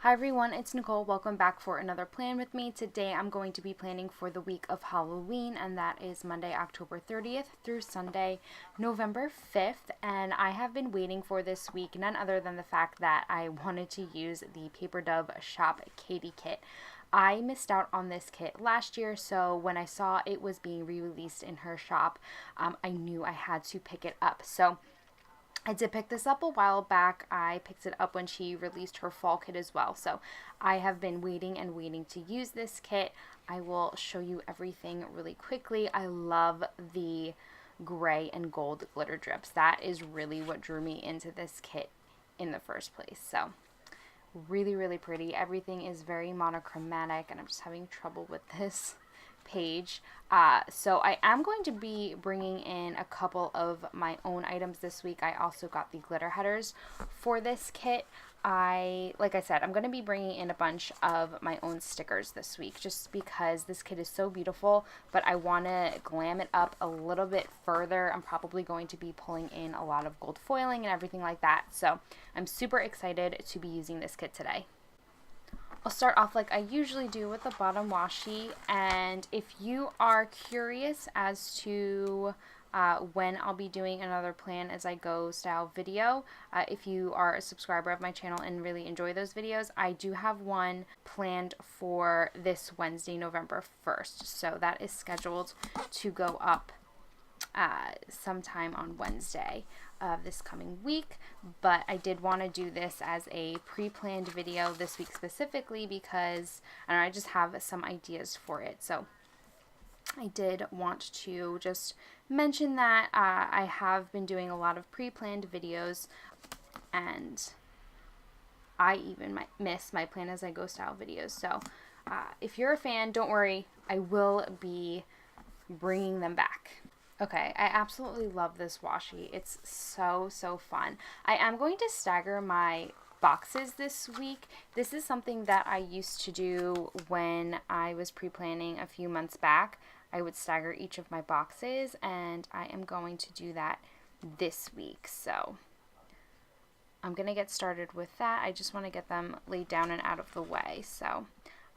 Hi everyone, it's Nicole. Welcome back for another plan with me. Today I'm going to be planning for the week of Halloween, and that is Monday, October 30th through Sunday, November 5th. And I have been waiting for this week, none other than the fact that I wanted to use the PaperDoveShop Katie kit. I missed out on this kit last year, so when I saw it was being re-released in her shop, I knew I had to pick it up. So I did pick this up a while back. I picked it up when she released her fall kit as well. So I have been waiting and waiting to use this kit. I will show you everything really quickly. I love the gray and gold glitter drips. That is really what drew me into this kit in the first place. So really, really pretty. Everything is very monochromatic, and I'm just having trouble with this page. So I am going to be bringing in a couple of my own items this week. I also got the glitter headers for this kit. Like I said, I'm going to be bringing in a bunch of my own stickers this week just because this kit is so beautiful, but I want to glam it up a little bit further. I'm probably going to be pulling in a lot of gold foiling and everything like that. So I'm super excited to be using this kit today. I'll start off like I usually do with the bottom washi, and if you are curious as to when I'll be doing another plan as I go style video, if you are a subscriber of my channel and really enjoy those videos, I do have one planned for this Wednesday, November 1st. So that is scheduled to go up sometime on Wednesday of this coming week, but I did want to do this as a pre-planned video this week specifically because I just have some ideas for it. So I did want to just mention that I have been doing a lot of pre-planned videos, and I even might miss my plan as I go style videos. So if you're a fan, don't worry, I will be bringing them back. Okay, I absolutely love this washi. It's so fun. I am going to stagger my boxes this week. This is something that I used to do when I was pre-planning a few months back. I would stagger each of my boxes, and I am going to do that this week. So I'm going to get started with that. I just want to get them laid down and out of the way. So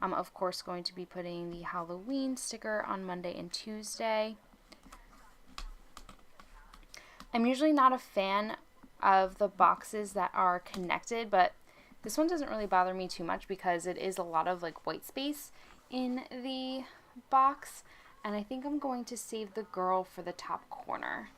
I'm of course going to be putting the Halloween sticker on Monday and Tuesday. I'm usually not a fan of the boxes that are connected, but this one doesn't really bother me too much because it is a lot of like white space in the box, and I think I'm going to save the girl for the top corner.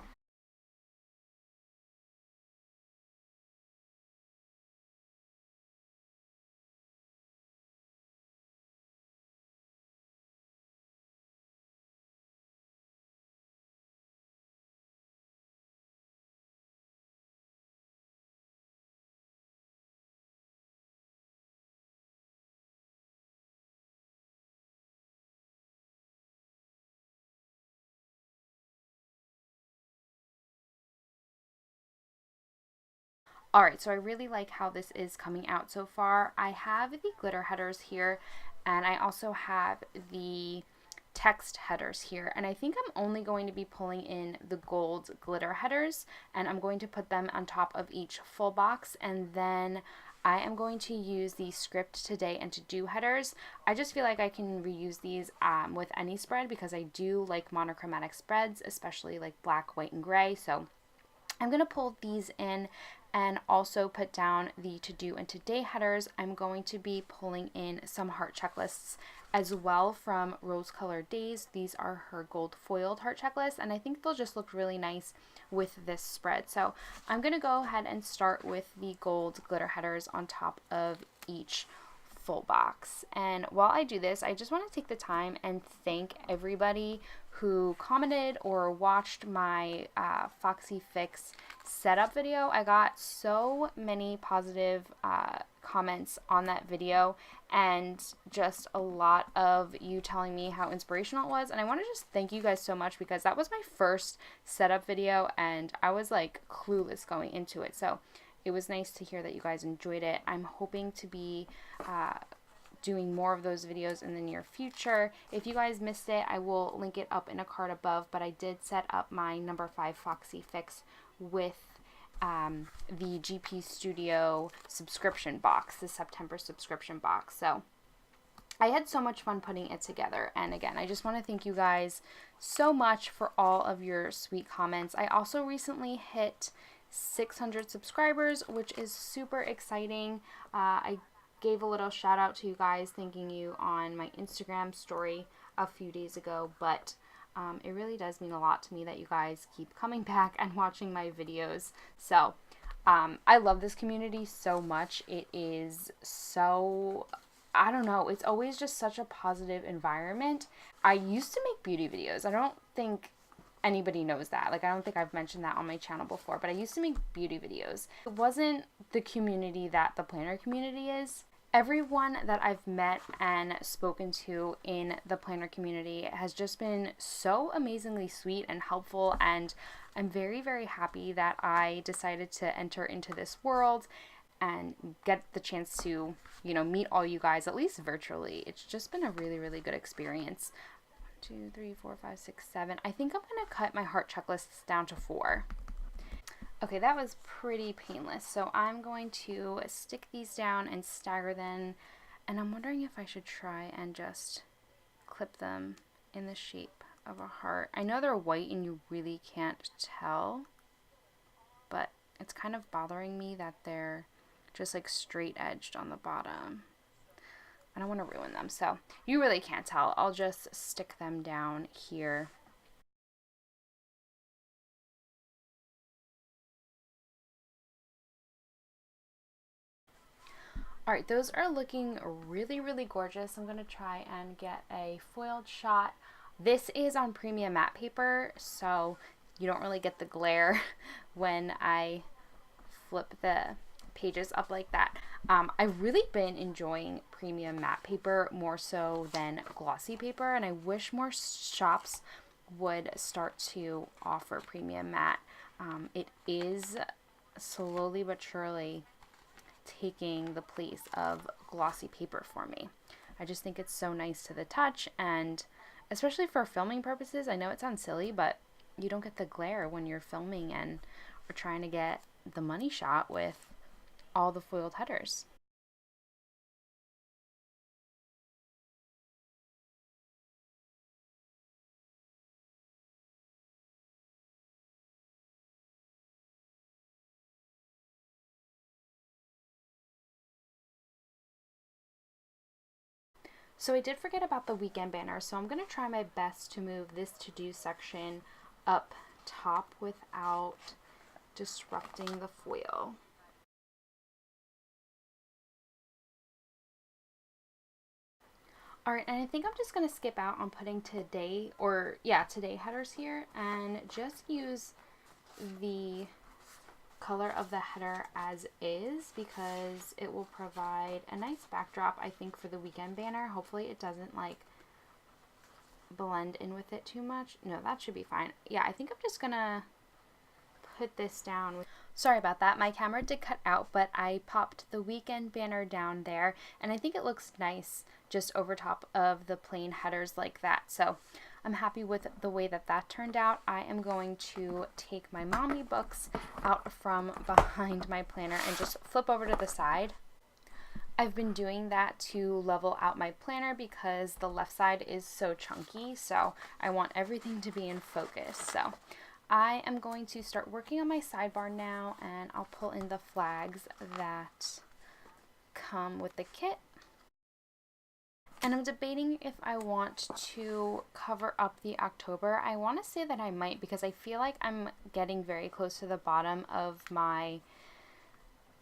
Alright, so I really like how this is coming out so far. I have the glitter headers here, and I also have the text headers here, and I think I'm only going to be pulling in the gold glitter headers, and I'm going to put them on top of each full box, and then I am going to use the script today and to do headers. I just feel like I can reuse these with any spread because I do like monochromatic spreads, especially like black, white, and gray. So I'm going to pull these in and also put down the to-do and today headers. I'm going to be pulling in some heart checklists as well from Rose Colored Days. These are her gold foiled heart checklists, and I think they'll just look really nice with this spread. So I'm going to go ahead and start with the gold glitter headers on top of each full box. And while I do this, I just want to take the time and thank everybody who commented or watched my Foxy Fix setup video. I got so many positive comments on that video, and just a lot of you telling me how inspirational it was, and I want to just thank you guys so much because that was my first setup video and I was like clueless going into it. So it was nice to hear that you guys enjoyed it. I'm hoping to be doing more of those videos in the near future. If you guys missed it, I will link it up in a card above, but I did set up my number 5 Foxy Fix with the GP Studio subscription box, the September subscription box. So I had so much fun putting it together. And again, I just want to thank you guys so much for all of your sweet comments. I also recently hit 600 subscribers, which is super exciting. I gave a little shout out to you guys, thanking you on my Instagram story a few days ago, but it really does mean a lot to me that you guys keep coming back and watching my videos. So I love this community so much. It is so, I don't know, it's always just such a positive environment. I used to make beauty videos. I don't think anybody knows that. Like, I don't think I've mentioned that on my channel before, but I used to make beauty videos. It wasn't the community that the planner community is. Everyone that I've met and spoken to in the planner community has just been so amazingly sweet and helpful, and I'm very, very happy that I decided to enter into this world and get the chance to, you know, meet all you guys, at least virtually. It's just been a really, really good experience. 2, 3, 4, 5, 6, 7. I think I'm going to cut my heart checklists down to 4. Okay, that was pretty painless. So I'm going to stick these down and stagger them. And I'm wondering if I should try and just clip them in the shape of a heart. I know they're white and you really can't tell, but it's kind of bothering me that they're just like straight edged on the bottom. I don't want to ruin them, so you really can't tell. I'll just stick them down here. Alright, those are looking really, really gorgeous. I'm going to try and get a foiled shot. This is on premium matte paper, so you don't really get the glare when I flip the pages up like that. I've really been enjoying premium matte paper more so than glossy paper, and I wish more shops would start to offer premium matte. It is slowly but surely taking the place of glossy paper for me. I just think it's so nice to the touch, and especially for filming purposes. I know it sounds silly, but you don't get the glare when you're filming and we're trying to get the money shot with all the foiled headers. So I did forget about the weekend banner, so I'm going to try my best to move this to-do section up top without disrupting the foil. Alright, and I think I'm just going to skip out on putting today headers here and just use the color of the header as is, because it will provide a nice backdrop, I think, for the weekend banner. Hopefully it doesn't like blend in with it too much. No, that should be fine. Yeah, I think I'm just gonna put this down. Sorry about that, my camera did cut out, but I popped the weekend banner down there, and I think it looks nice just over top of the plain headers like that. So I'm happy with the way that that turned out. I am going to take my mommy books out from behind my planner and just flip over to the side. I've been doing that to level out my planner because the left side is so chunky, so I want everything to be in focus. So I am going to start working on my sidebar now, and I'll pull in the flags that come with the kit. And I'm debating if I want to cover up the October. I want to say that I might, because I feel like I'm getting very close to the bottom of my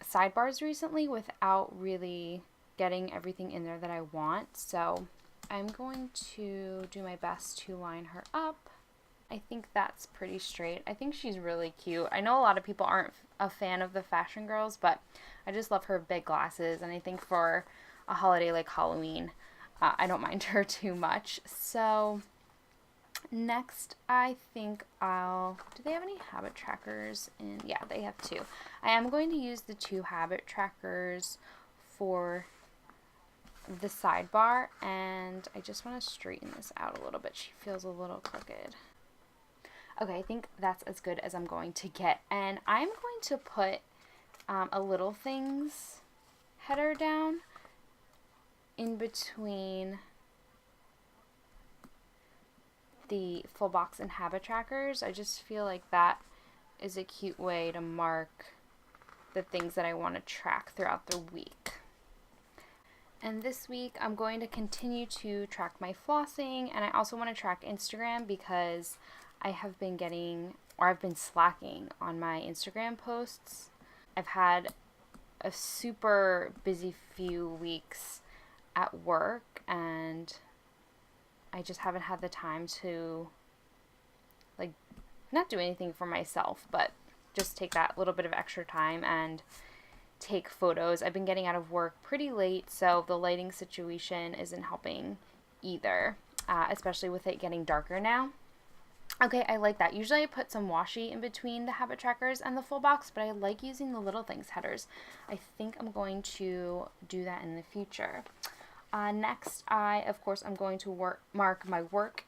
sidebars recently without really getting everything in there that I want. So I'm going to do my best to line her up. I think that's pretty straight. I think she's really cute. I know a lot of people aren't a fan of the fashion girls, but I just love her big glasses, and I think for a holiday like Halloween, I don't mind her too much. So next, I think do they have any habit trackers? Yeah, they have 2. I am going to use the 2 habit trackers for the sidebar, and I just want to straighten this out a little bit. She feels a little crooked. Okay, I think that's as good as I'm going to get. And I'm going to put a Little Things header down in between the full box and habit trackers. I just feel like that is a cute way to mark the things that I want to track throughout the week. And this week I'm going to continue to track my flossing, and I also want to track Instagram because I have been I've been slacking on my Instagram posts. I've had a super busy few weeks at work, and I just haven't had the time to not do anything for myself, but just take that little bit of extra time and take photos. I've been getting out of work pretty late, so the lighting situation isn't helping either, especially with it getting darker now. Okay, I like that. Usually I put some washi in between the habit trackers and the full box, but I like using the Little Things headers. I think I'm going to do that in the future. Next, of course, I'm going to mark my work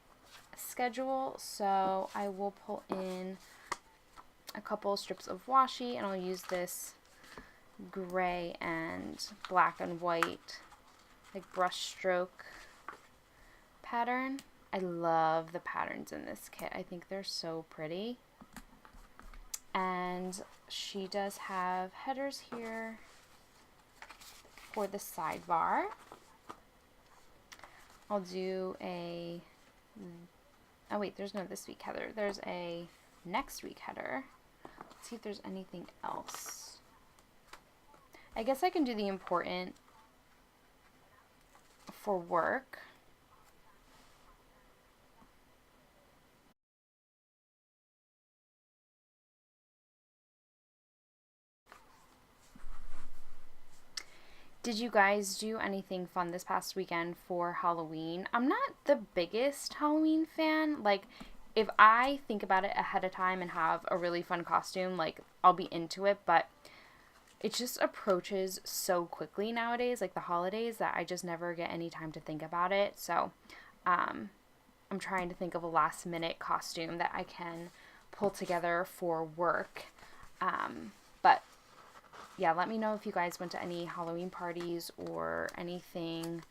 schedule, so I will pull in a couple strips of washi, and I'll use this gray and black and white brush stroke pattern. I love the patterns in this kit. I think they're so pretty. And she does have headers here for the sidebar. I'll do oh wait, there's no this week header. There's a next week header. Let's see if there's anything else. I guess I can do the important for work. Did you guys do anything fun this past weekend for Halloween? I'm not the biggest Halloween fan. If I think about it ahead of time and have a really fun costume, I'll be into it, but it just approaches so quickly nowadays, the holidays, that I just never get any time to think about it. So I'm trying to think of a last minute costume that I can pull together for work. But yeah, let me know if you guys went to any Halloween parties or anything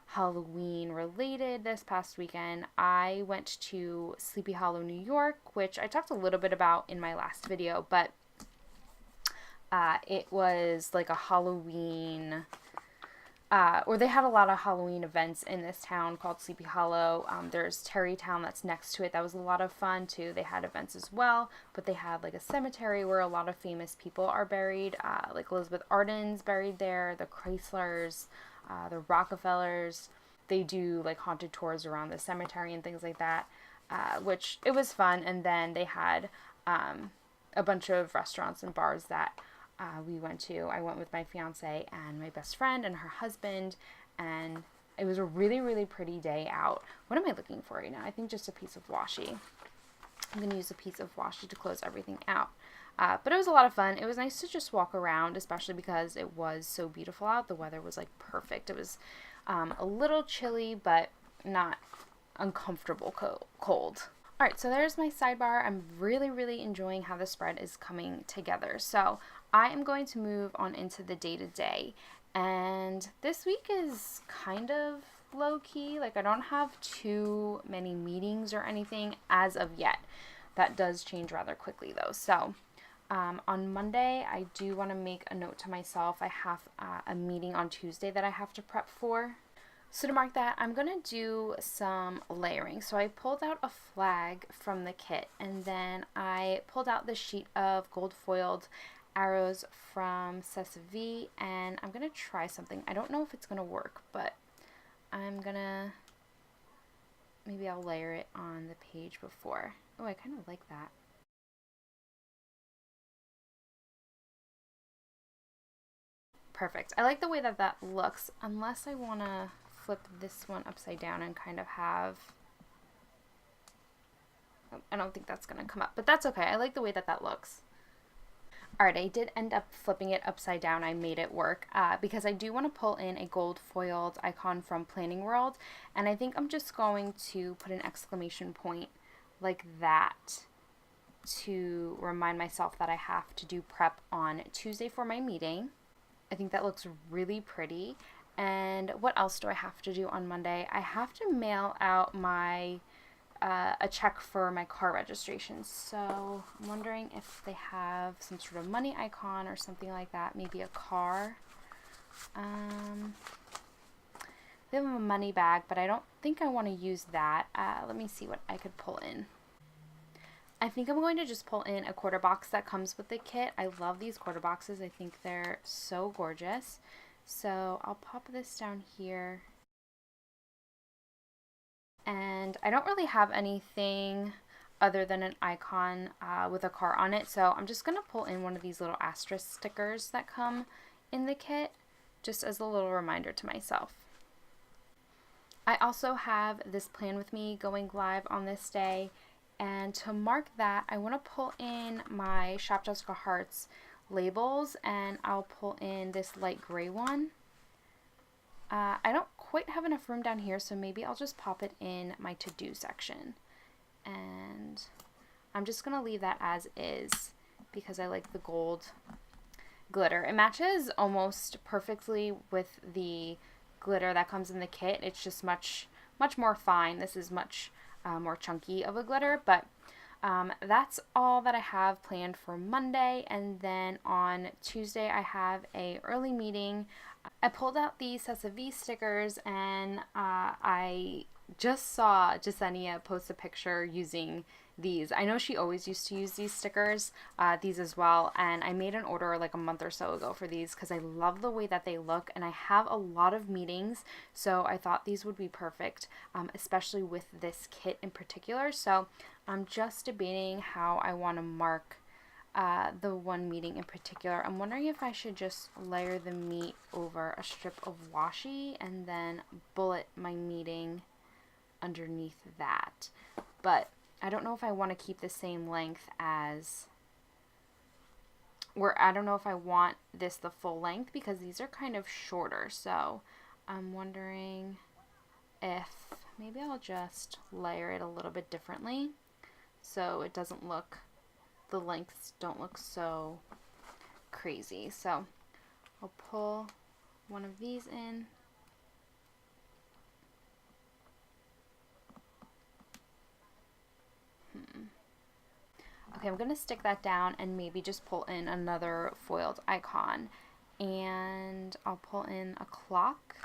Halloween related this past weekend. I went to Sleepy Hollow, New York, which I talked a little bit about in my last video, but it was a Halloween, or they had a lot of Halloween events in this town called Sleepy Hollow. There's Terrytown that's next to it. That was a lot of fun too. They had events as well, but they had a cemetery where a lot of famous people are buried, Elizabeth Arden's buried there, the Chryslers, the Rockefellers. They do haunted tours around the cemetery and things like that, which it was fun. And then they had a bunch of restaurants and bars that we went to. I went with my fiance and my best friend and her husband, and it was a really, really pretty day out. What am I looking for right now? I think just a piece of washi. I'm going to use a piece of washi to close everything out. But it was a lot of fun. It was nice to just walk around, especially because it was so beautiful out. The weather was perfect. It was a little chilly, but not uncomfortable cold. Alright, so there's my sidebar. I'm really, really enjoying how the spread is coming together. So I am going to move on into the day-to-day. And this week is kind of low-key. I don't have too many meetings or anything as of yet. That does change rather quickly though. So on Monday, I do want to make a note to myself. I have a meeting on Tuesday that I have to prep for. So to mark that, I'm going to do some layering. So I pulled out a flag from the kit, and then I pulled out the sheet of gold foiled arrows from Sesse Vee, and I'm going to try something. I don't know if it's going to work, but maybe I'll layer it on the page before. Oh, I kind of like that. Perfect. I like the way that that looks, unless I want to flip this one upside down and kind of have, I don't think that's going to come up, but that's okay. I like the way that that looks. Alright, I did end up flipping it upside down. I made it work because I do want to pull in a gold foiled icon from Planning World, and I think I'm just going to put an exclamation point like that to remind myself that I have to do prep on Tuesday for my meeting. I think that looks really pretty. And what else do I have to do on Monday? I have to mail out my a check for my car registration. So I'm wondering if they have some sort of money icon or something like that. Maybe a car. They have a money bag, but I don't think I want to use that. Let me see what I could pull in. I think I'm going to just pull in a quarter box that comes with the kit. I love these quarter boxes. I think they're so gorgeous. So I'll pop this down here. And I don't really have anything other than an icon with a car on it. So I'm just going to pull in one of these little asterisk stickers that come in the kit, just as a little reminder to myself. I also have this plan with me going live on this day. And to mark that, I want to pull in my Shop Jessica Hearts labels, and I'll pull in this light gray one. I don't quite have enough room down here, so maybe I'll just pop it in my to-do section. And I'm just going to leave that as is because I like the gold glitter. It matches almost perfectly with the glitter that comes in the kit. It's just much more fine. This is much more chunky of a glitter, but that's all that I have planned for Monday. And then on Tuesday I have a early meeting. I pulled out the Sesse Vee stickers, and I just saw Jasenia post a picture using these. I know she always used to use these stickers, these as well, and I made an order like a month or so ago for these because I love the way that they look, and I have a lot of meetings, so I thought these would be perfect, especially with this kit in particular. So I'm just debating how I want to mark the one meeting in particular. I'm wondering if I should just layer the meat over a strip of washi and then bullet my meeting underneath that. But I don't know if I want to keep the same length as, I don't know if I want this the full length because these are kind of shorter. So I'm wondering if maybe I'll just layer it a little bit differently so it doesn't look, the lengths don't look so crazy. So I'll pull one of these in. Okay, I'm going to stick that down and maybe just pull in another foiled icon. And I'll pull in a clock.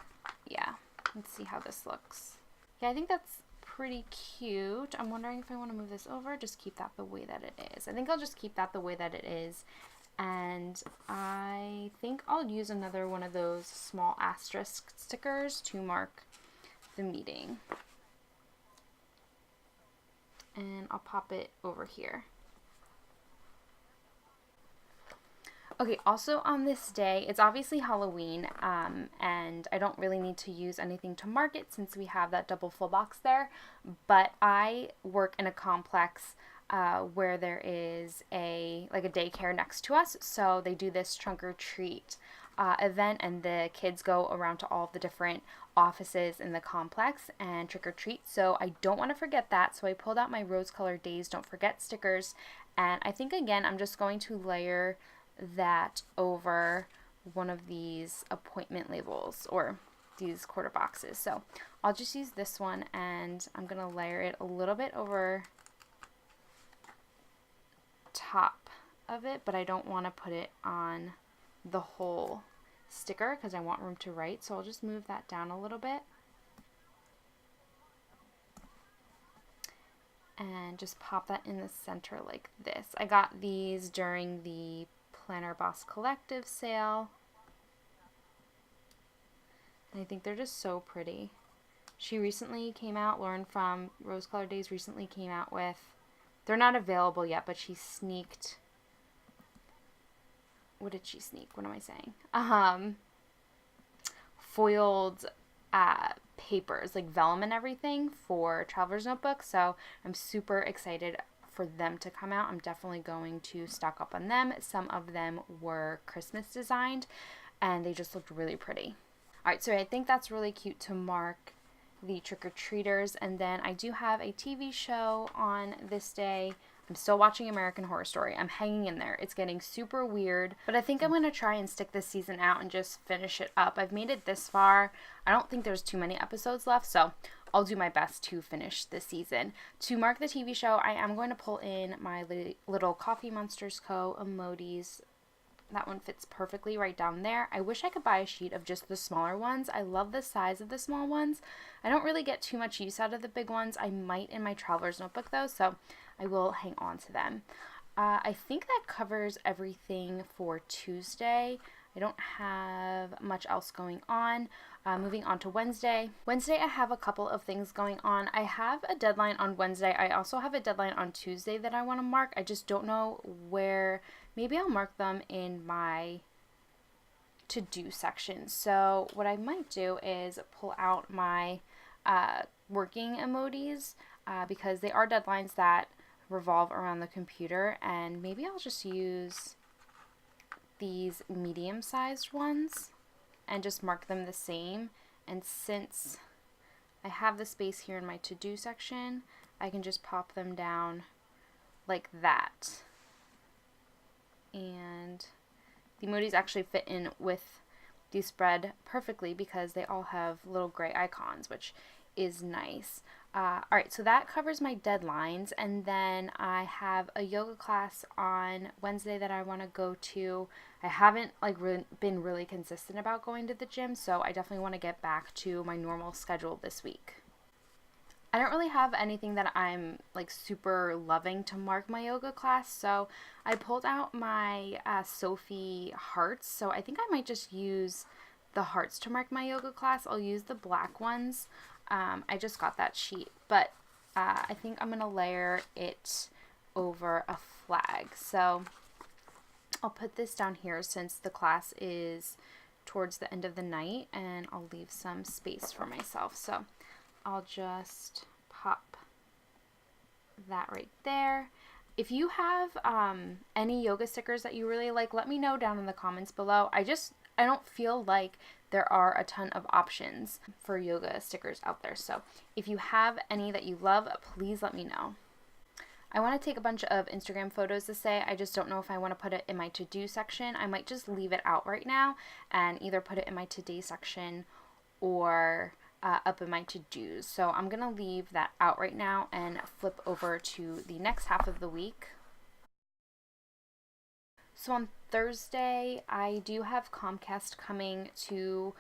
Yeah, let's see how this looks. Yeah, I think that's pretty cute. I'm wondering if I want to move this over, just keep that the way that it is. I think I'll just keep that the way that it is. And I think I'll use another one of those small asterisk stickers to mark the meeting. And I'll pop it over here. Okay, also on this day, it's obviously Halloween, and I don't really need to use anything to mark it since we have that double full box there, but I work in a complex where there is a daycare next to us, so they do this trunk or treat event, and the kids go around to all the different offices in the complex and trick or treat. So I don't want to forget that, so I pulled out my rose colored Days Don't Forget stickers, and I think again I'm just going to layer that over one of these appointment labels or these quarter boxes. So I'll just use this one, and I'm going to layer it a little bit over top of it, but I don't want to put it on the whole sticker because I want room to write. So I'll just move that down a little bit and just pop that in the center like this. I got these during the Planner Boss Collective sale, and I think they're just so pretty. She recently came out, Lauren from Rose Colored Days recently came out with, they're not available yet, but she sneaked, what did she sneak? What am I saying? Foiled papers, like vellum and everything for Traveler's Notebook. So I'm super excited for them to come out. I'm definitely going to stock up on them. Some of them were Christmas designed and they just looked really pretty. Alright, so I think that's really cute to mark the trick-or-treaters. And then I do have a TV show on this day. I'm still watching American Horror Story. I'm hanging in there. It's getting super weird, but I think I'm going to try and stick this season out and just finish it up. I've made it this far. I don't think there's too many episodes left, so I'll do my best to finish this season. To mark the TV show, I am going to pull in my little TheCoffeeMonsterzCo emojis. That one fits perfectly right down there. I wish I could buy a sheet of just the smaller ones. I love the size of the small ones. I don't really get too much use out of the big ones. I might in my traveler's notebook though, so I will hang on to them. I think that covers everything for Tuesday. I don't have much else going on. Moving on to Wednesday. Wednesday, I have a couple of things going on. I have a deadline on Wednesday. I also have a deadline on Tuesday that I want to mark. I just don't know where. Maybe I'll mark them in my to-do section. So what I might do is pull out my working emojis because they are deadlines that revolve around the computer, and maybe I'll just use these medium-sized ones and just mark them the same. And since I have the space here in my to-do section, I can just pop them down like that. And the emojis actually fit in with the spread perfectly because they all have little gray icons, which is nice. Alright, so that covers my deadlines, and then I have a yoga class on Wednesday that I want to go to. I haven't been really consistent about going to the gym, so I definitely want to get back to my normal schedule this week. I don't really have anything that I'm super loving to mark my yoga class, so I pulled out my Sesse Vee hearts, so I think I might just use the hearts to mark my yoga class. I'll use the black ones. I just got that sheet, but I think I'm going to layer it over a flag. So I'll put this down here since the class is towards the end of the night, and I'll leave some space for myself. So I'll just pop that right there. If you have any yoga stickers that you really like, let me know down in the comments below. I don't feel like there are a ton of options for yoga stickers out there. So if you have any that you love, please let me know. I want to take a bunch of Instagram photos this day. I just don't know if I want to put it in my to-do section. I might just leave it out right now and either put it in my today section or up in my to-dos. So I'm going to leave that out right now and flip over to the next half of the week. So on Thursday, I do have Comcast coming to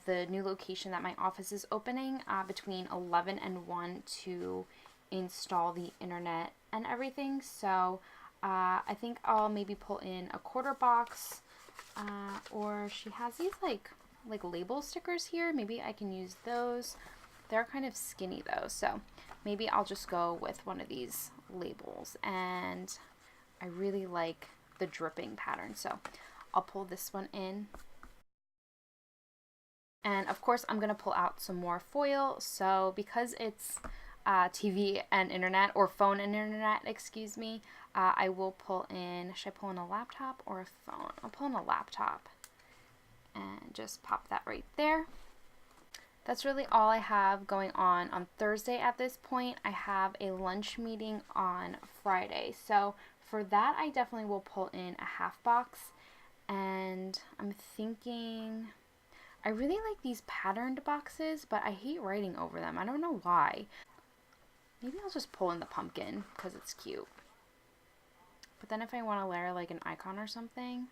the new location that my office is opening between 11 and 1 to install the internet and everything. So I think I'll maybe pull in a quarter box, or she has these like label stickers here. Maybe I can use those. They're kind of skinny though, so maybe I'll just go with one of these labels. And I really like the dripping pattern, so I'll pull this one in. And of course I'm gonna pull out some more foil, so because it's TV and internet, or phone and internet, excuse me, I will pull in, should I pull in a laptop or a phone? I'll pull in a laptop and just pop that right there. That's really all I have going on Thursday at this point. I have a lunch meeting on Friday, so for that I definitely will pull in a half box. And I'm thinking, I really like these patterned boxes, but I hate writing over them. I don't know why. Maybe I'll just pull in the pumpkin because it's cute. But then if I want to layer like an icon or something,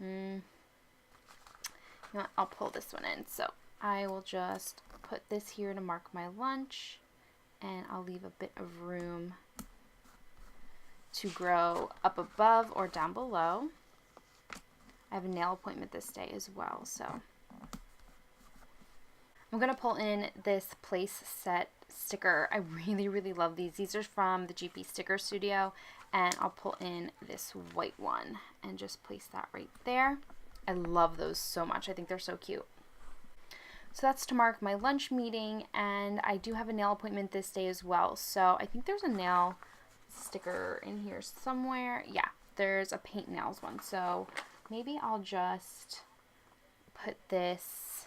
you know what, I'll pull this one in. So I will just put this here to mark my lunch, and I'll leave a bit of room to grow up above or down below. I have a nail appointment this day as well, so I'm going to pull in this place set sticker. I really love these. These are from the GP Sticker Studio, and I'll pull in this white one and just place that right there. I love those so much. I think they're so cute. So that's to mark my lunch meeting, and I do have a nail appointment this day as well. So I think there's a nail sticker in here somewhere. Yeah, there's a paint nails one. So maybe I'll just put this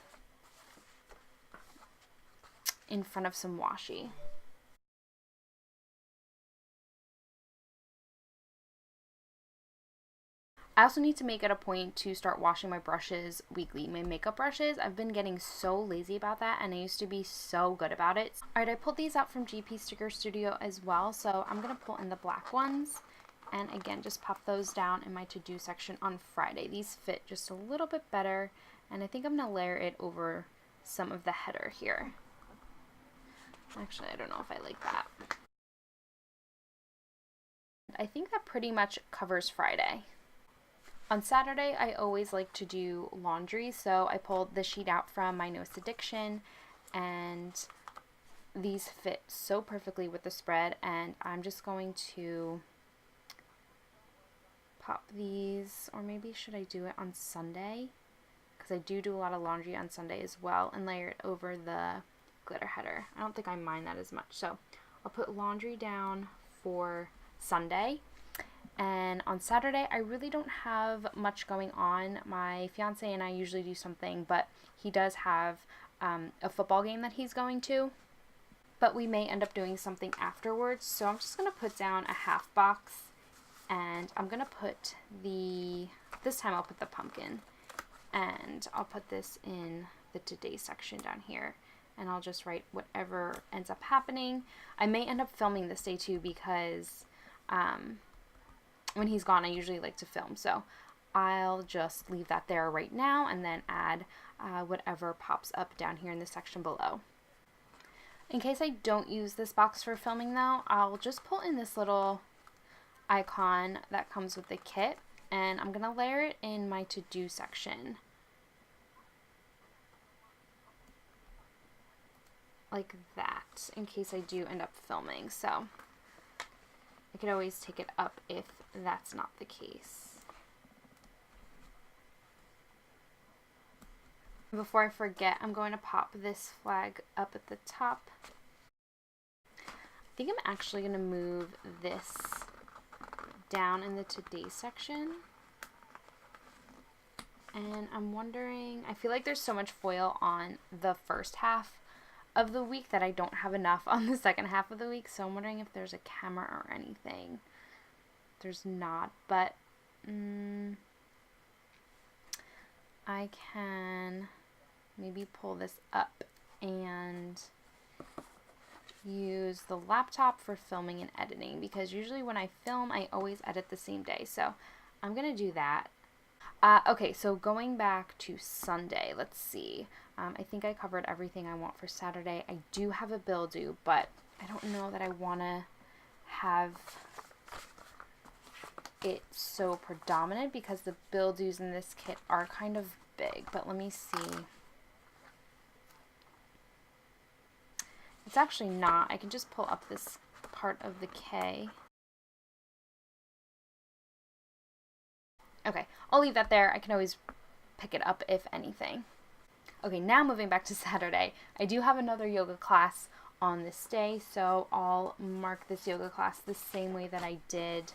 in front of some washi. I also need to make it a point to start washing my brushes weekly. My makeup brushes, I've been getting so lazy about that, and I used to be so good about it. Alright, I pulled these out from GP Sticker Studio as well, so I'm going to pull in the black ones. And again, just pop those down in my to-do section on Friday. These fit just a little bit better, and I think I'm going to layer it over some of the header here. Actually, I don't know if I like that. I think that pretty much covers Friday. On Saturday, I always like to do laundry, so I pulled the sheet out from my Nose Addiction, and these fit so perfectly with the spread, and I'm just going to pop these, or maybe should I do it on Sunday? Because I do a lot of laundry on Sunday as well, and layer it over the glitter header. I don't think I mind that as much, so I'll put laundry down for Sunday. And on Saturday, I really don't have much going on. My fiance and I usually do something, but he does have a football game that he's going to. But we may end up doing something afterwards. So I'm just going to put down a half box. And I'm going to put this time I'll put the pumpkin. And I'll put this in the today section down here. And I'll just write whatever ends up happening. I may end up filming this day too, because when he's gone, I usually like to film, so I'll just leave that there right now and then add whatever pops up down here in the section below. In case I don't use this box for filming though, I'll just pull in this little icon that comes with the kit, and I'm going to layer it in my to-do section. Like that, in case I do end up filming, so I could always take it up if that's not the case. Before I forget, I'm going to pop this flag up at the top. I think I'm actually going to move this down in the today section. And I'm wondering, I feel like there's so much foil on the first half of the week that I don't have enough on the second half of the week, so I'm wondering if there's a camera or anything. There's not, but I can maybe pull this up and use the laptop for filming and editing, because usually when I film I always edit the same day, so I'm gonna do that. Okay, so going back to Sunday, let's see. I think I covered everything I want for Saturday. I do have a bill due, but I don't know that I want to have it so predominant, because the bill dues in this kit are kind of big. But let me see. It's actually not. I can just pull up this part of the K. Okay, I'll leave that there. I can always pick it up if anything. Okay, now moving back to Saturday. I do have another yoga class on this day, so I'll mark this yoga class the same way that I did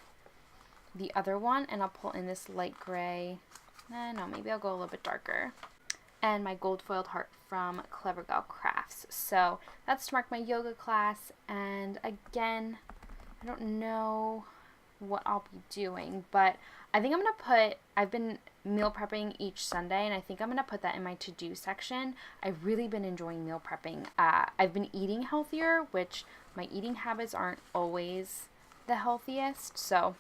the other one, and I'll pull in this light gray. No, maybe I'll go a little bit darker. And my gold foiled heart from Clever Gal Crafts. So that's to mark my yoga class, and again, I don't know what I'll be doing, but I think I'm going to put, I've been meal prepping each Sunday, and I think I'm going to put that in my to-do section. I've really been enjoying meal prepping. I've been eating healthier, which my eating habits aren't always the healthiest, so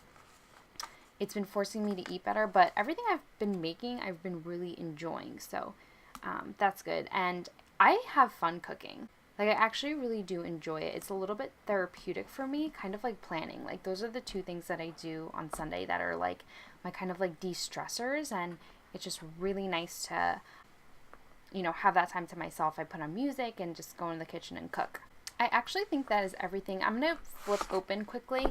it's been forcing me to eat better, but everything I've been making, I've been really enjoying, so that's good. And I have fun cooking. Like, I actually really do enjoy it. It's a little bit therapeutic for me, kind of like planning. Like, those are the two things that I do on Sunday that are like my kind of like de-stressors, and it's just really nice to, you know, have that time to myself. I put on music and just go in the kitchen and cook. I actually think that is everything. I'm going to flip open quickly.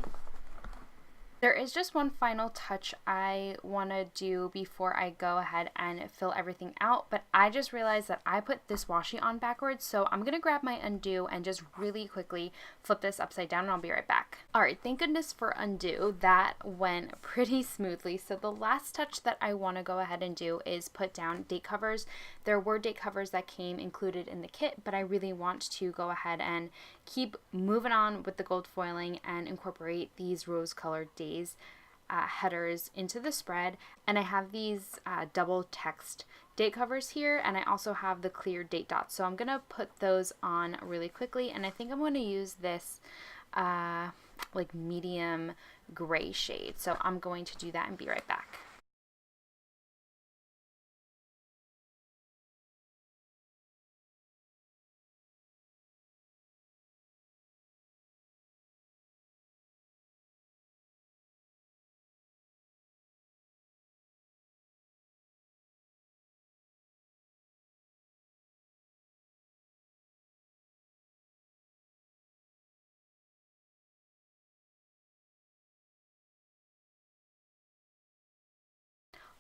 There is just one final touch I want to do before I go ahead and fill everything out, but I just realized that I put this washi on backwards, so I'm going to grab my undo and just really quickly flip this upside down, and I'll be right back. Alright, thank goodness for undo. That went pretty smoothly. So the last touch that I want to go ahead and do is put down date covers. There were date covers that came included in the kit, but I really want to go ahead and keep moving on with the gold foiling and incorporate these rose colored days. headers into the spread, and I have these double text date covers here, and I also have the clear date dots. So I'm going to put those on really quickly, and I think I'm going to use this like medium gray shade. So I'm going to do that and be right back.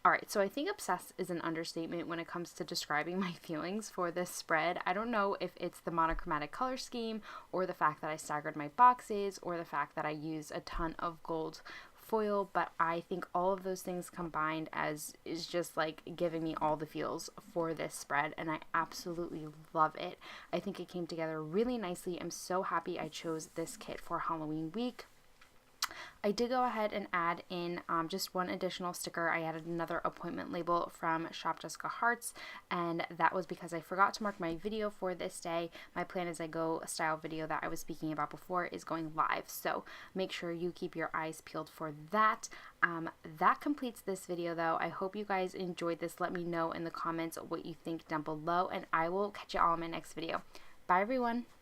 Alright, so I think obsessed is an understatement when it comes to describing my feelings for this spread. I don't know if it's the monochromatic color scheme, or the fact that I staggered my boxes, or the fact that I used a ton of gold foil, but I think all of those things combined as is just like giving me all the feels for this spread, and I absolutely love it. I think it came together really nicely. I'm so happy I chose this kit for Halloween week. I did go ahead and add in just one additional sticker. I added another appointment label from Shop Jessica Hearts, and that was because I forgot to mark my video for this day. My Plan As I Go style video that I was speaking about before is going live, so make sure you keep your eyes peeled for that. That completes this video though. I hope you guys enjoyed this. Let me know in the comments what you think down below, and I will catch you all in my next video. Bye everyone!